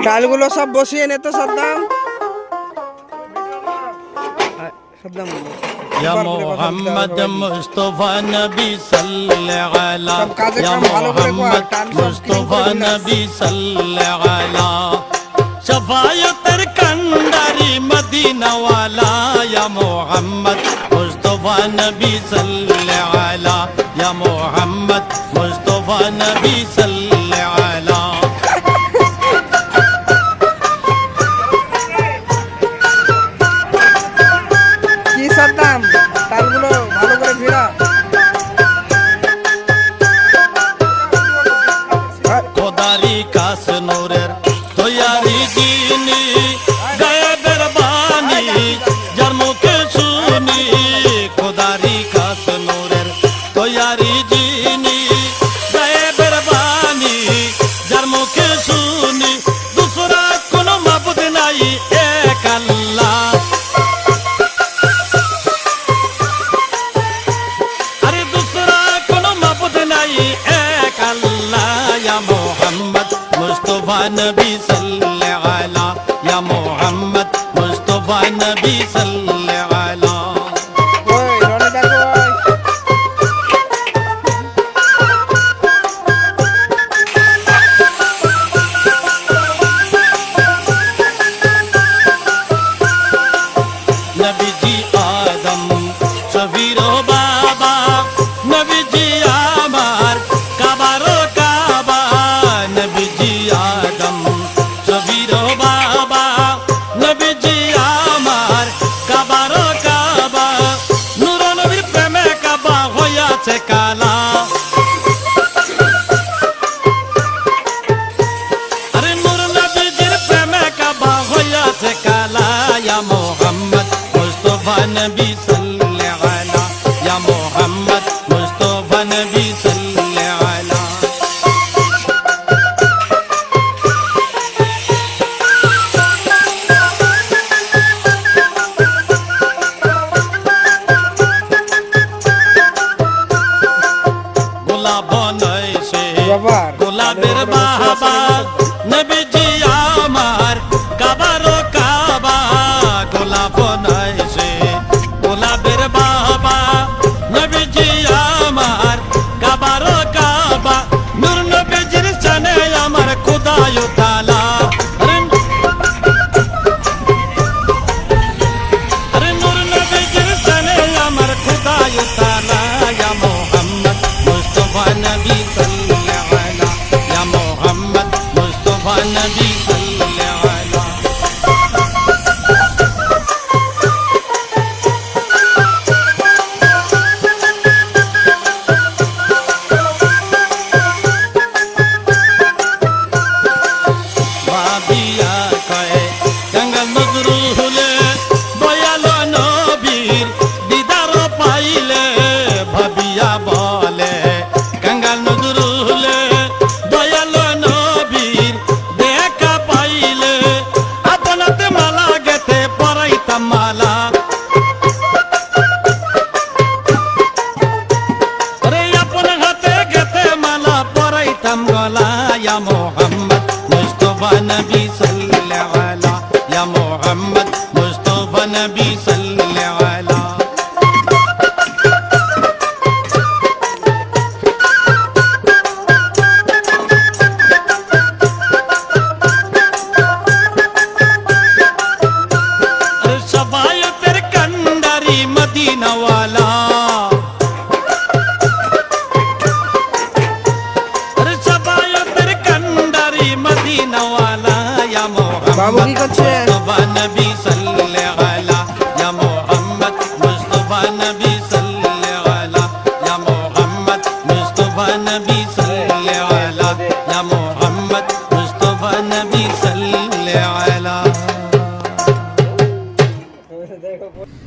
ডালগুলো সব বসিয়ে নে তো সাদ্দাম। या मोहम्मद मुस्तफा नबी सल्लल्लाहु अलैहि या मोहम्मद मुस्तफा नबी सल्लल्लाहु अलैहि शफायतर कंडारी मदीना वाला या मोहम्मद मुस्तफा नबी सल्लल्लाहु अलैहि या मोहम्मद मुस्तफा नबी सल्लल्लाहु अलैहि সাদ্দাম তালগুলো ভালো করে ভিড়া। খোদারি কাস নূরের তৈয়ারি জিনি গায়েবের বাণী যার মুখে শুনি খোদারি কাস নূরের তৈয়ারি জিনি গায়েবের বাণী যার মুখে শুনি দুসরা কোনো মাবুদ নাই এক আল্লাহ मुस्तफा नबी सल्लल्लाहु अलैहि या मोहम्मद मुस्तफा नबी सल्लल्लाहु अलैहि ओए रोने देखो नबी जी आदम शबीरो बाबा नबी जी आमार काबारो काबा नबी जी आदम शबीरो बाबा नबी जी आमार काबारो काबा नूर नबीर प्रेमे काबा হইয়াছে কালা আরে নূর নবীর প্রেমে কাবা হইয়াছে কালা ইয়া মোহাম্মদ মুস্তাফা নবী সাল্লাল্লাহু আলাইহি ইয়া মোহাম্মদ মুস্তাফা নবী সাল্লাল্লাহু আলাইহি গোলাপ নয়সে গোলাপের বাবা নবীজি আমার কাবারো কাবা গোলাপ নয়সে গোলাপের বাবা নবীজি আমার কাবারো কাবা নূর নবীজির জানে আমার খোদায় তাআলা আরে নূর নবীজির জানে আমার খোদায় তাআলা ইয়া মোহাম্মদ মুস্তাফা নবী সাল্লাল্লাহু আলাইহি ইয়া মোহাম্মদ মুস্তাফা নবী সাল্লাল্লাহু আলাইহি ভাবিয়া কয় গঙ্গা নজরু হলে দয়াল নবীর দিদার পাইলে ভাবিয়া বলে গঙ্গা নজরু হলে দয়াল নবীর দেখা পাইলে আপনাতে মালা গেতে পরাইতাম মালা আরে আপন হাতে গেতে মালা পরাইতাম গলা ইয়া মোহাম্মদ মুস্তাফা নবী সাল্লাল্লাহু আলাইহি ইয়া মোহাম্মদ মুস্তাফা নবী সাল্লাল্লাহু আলাইহি আরে শফায়তের কান্ডারি মদিনা ওয়ালা আরে শফায়তের কান্ডারি মদিনা ওয়ালা ইয়া মোহাম্মদ বাবু কি করছে?